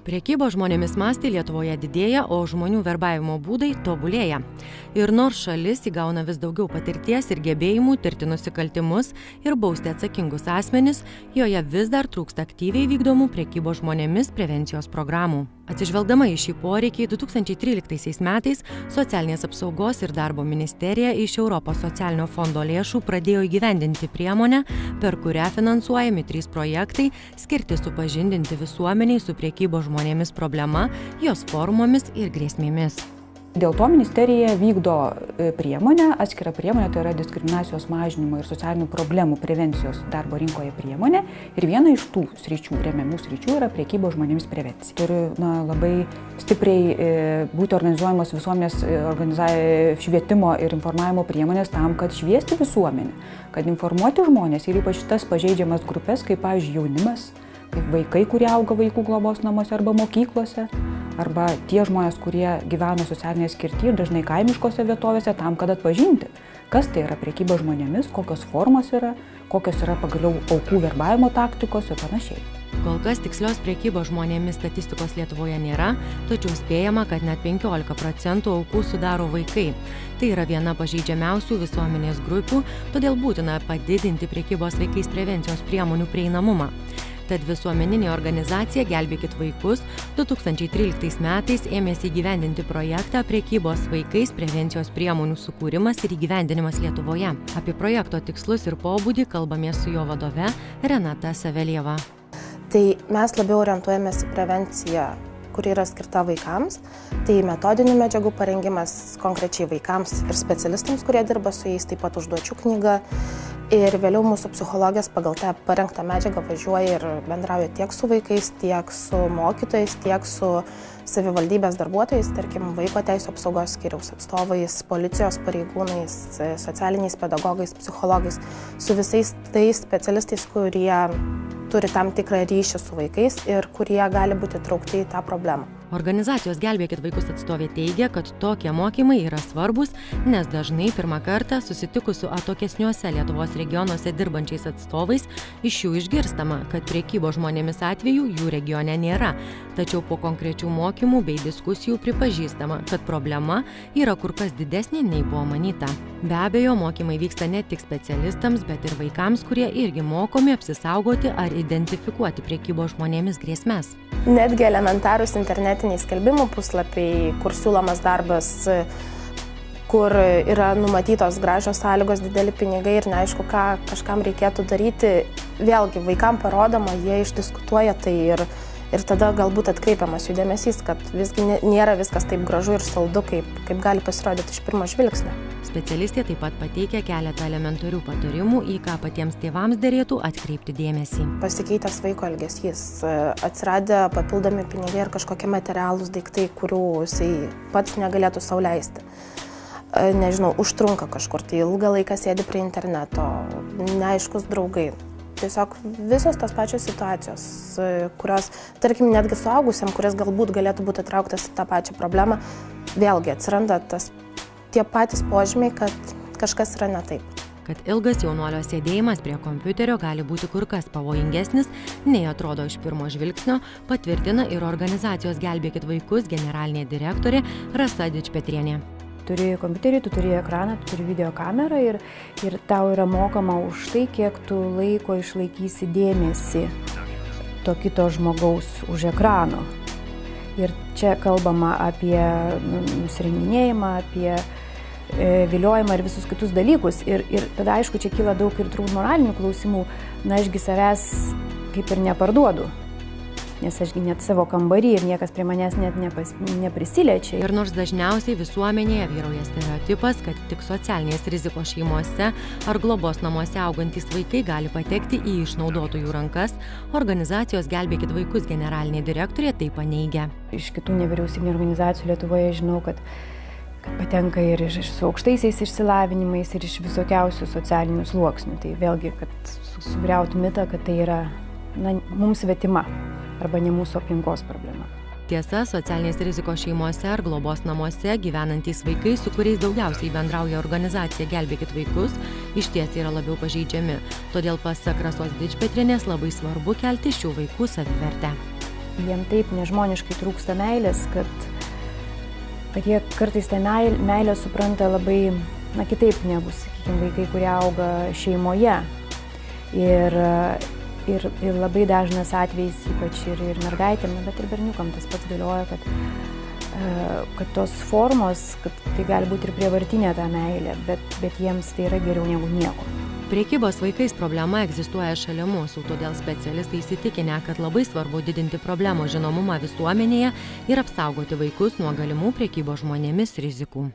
Prekybos žmonėmis mastai Lietuvoje didėja, o žmonių verbavimo būdai tobulėja. Ir nors šalis įgauna vis daugiau patirties ir gebėjimų tirti nusikaltimus ir bausti atsakingus asmenis, joje vis dar trūksta aktyviai vykdomų prekybos žmonėmis prevencijos programų. Atsižvelgdama į šį poreikį, 2013 metais Socialinės apsaugos ir darbo ministerija iš Europos socialinio fondo lėšų pradėjo įgyvendinti priemonę, per kurią finansuojami 3 projektai skirti supažindinti visuomeniai su prekybos žmonėmis problema, jos formomis ir grėsmėmis. Dėl to ministerija vykdo priemonę, atskirą priemonę, tai yra diskriminacijos mažinimo ir socialinių problemų prevencijos darbo rinkoje priemonė. Ir viena iš tų sričių, remiamų sričių, yra prekybos žmonėmis prevencija. Turi labai stipriai būti organizuojamos visuomenės švietimo ir informavimo priemonės tam, kad šviesti visuomenę, kad informuoti žmonės ir ypač tas pažeidžiamas grupės, kaip pavyzdžiui jaunimas, kaip vaikai, kurie auga vaikų globos namuose arba mokyklose, arba tie žmonės, kurie gyvena socialinėje skirtyje, dažnai kaimiškose vietovėse, tam, kad atpažinti, kas tai yra prekyba žmonėmis, kokios formos yra, kokios yra pagaliau aukų verbavimo taktikos ir panašiai. Kol kas tikslios prekybos žmonėmis statistikos Lietuvoje nėra, tačiau spėjama, kad net 15% aukų sudaro vaikai. Tai yra viena pažeidžiamiausių visuomenės grupių, todėl būtina padidinti prekybos vaikais prevencijos priemonių prieinamumą. Tad visuomeninė organizacija Gelbėkit vaikus 2013 metais ėmėsi įgyvendinti projektą Prekybos vaikais prevencijos priemonių sukūrimas ir įgyvendinimas Lietuvoje. Apie projekto tikslus ir pobūdį kalbamės su jo vadove Renata Savelieva. Tai mes labiau orientuojamės į prevenciją, kuri yra skirta vaikams. Tai metodinių medžiagų parengimas konkrečiai vaikams ir specialistams, kurie dirba su jais, taip pat užduočių knyga. Ir vėliau mūsų psichologės pagal tą parengtą medžiagą važiuoja ir bendrauja tiek su vaikais, tiek su mokytojais, tiek su savivaldybės darbuotojais, tarkim, vaiko teisių apsaugos skyriaus atstovais, policijos pareigūnais, socialiniais pedagogais, psichologais, su visais tais specialistais, kurie turi tam tikrą ryšį su vaikais ir kurie gali būti traukti į tą problemą. Organizacijos Gelbėkit vaikus atstovė teigia, kad tokie mokymai yra svarbus, nes dažnai pirmą kartą susitikus su atokesniuose Lietuvos regionuose dirbančiais atstovais iš jų išgirstama, kad prekybos žmonėmis atvejų jų regione nėra. Tačiau po konkrečių mokymų bei diskusijų pripažįstama, kad problema yra kur kas didesnė nei buvo manyta. Be abejo, mokymai vyksta ne tik specialistams, bet ir vaikams, kurie irgi mokomi apsisaugoti ar identifikuoti prekybos žmonėmis grėsmes. Netgi elementarūs internetiniai skelbimų puslapiai, kur siūlomas darbas, kur yra numatytos gražios sąlygos, dideli pinigai ir neaišku, ką kažkam reikėtų daryti. Vėlgi, vaikam parodoma, jie išdiskutuoja tai ir tada galbūt atkreipiamas jų dėmesys, kad visgi nėra viskas taip gražu ir saldu, kaip gali pasirodyti iš pirmo žvilgsnio. Specialistė taip pat pateikia keletą elementarių patarimų, į ką patiems tėvams derėtų atkreipti dėmesį. Pasikeitęs vaiko elgesys, atsiradę papildomi pinigai ar kažkokie materialūs daiktai, kurių jisai pats negalėtų sau leisti. Nežinau, užtrunka kažkur, tai ilgą laiką sėdi prie interneto, neaiškus draugai. Tiesiog visos tos pačios situacijos, kurios, tarkim, netgi suaugusiam, kuris galbūt galėtų būti įtrauktas į tą pačią problemą, vėlgi atsiranda tie patys požymiai, kad kažkas yra ne taip. Kad ilgas jaunuolio sėdėjimas prie kompiuterio gali būti kur kas pavojingesnis, nei atrodo iš pirmo žvilgsnio, patvirtina ir organizacijos Gelbėkit vaikus generalinė direktorė Rasa Dičpetrienė. Turi kompiuterį, tu turi ekraną, tu turi video kamerą ir tau yra mokama už tai, kiek tu laiko išlaikysi dėmesį to kito žmogaus už ekrano. Ir čia kalbama apie nusirenginėjimą, apie viliojimą ir visus kitus dalykus. Ir tada, aišku, čia kyla daug ir turbūt moralinių klausimų. Na, ašgi savęs kaip ir neparduodu. Nes ašgi net savo kambarį ir niekas prie manęs net neprisiliečia. Ir nors dažniausiai visuomenėje vyrauja stereotipas, kad tik socialinės rizikos šeimose ar globos namuose augantys vaikai gali patekti į išnaudotojų rankas, organizacijos Gelbėkit vaikus generalinė direktorė tai paneigia. Iš kitų nevyriausybinių organizacijų Lietuvoje žinau, kad patenka ir su aukštaisiais išsilavinimais ir iš visokiausių socialinių sluoksnių. Tai vėlgi, kad sugriauti mitą, kad tai yra mums svetima arba ne mūsų aplinkos problema. Tiesa, socialinės rizikos šeimose ar globos namuose gyvenantys vaikai, su kuriais daugiausiai bendrauja organizacija Gelbėkit vaikus, išties yra labiau pažeidžiami. Todėl pasak Rasos Dičpetrienės labai svarbu kelti šių vaikų savivertę. jiem taip nežmoniškai trūksta meilės, kad jie kartais tą meilę supranta labai kitaip negu, sakykime, vaikai, kurie auga šeimoje. Ir labai dažnas atvejis, ypač ir mergaitėm, bet ir berniukam tas pats galioja, kad tos formos, kad tai gali būti ir prievartinė ta meilė, bet jiems tai yra geriau negu nieko. Prekybos vaikais problema egzistuoja šalia mūsų, todėl specialistai įsitikinę, kad labai svarbu didinti problemos žinomumą visuomenėje ir apsaugoti vaikus nuo galimų prekybos žmonėmis rizikų.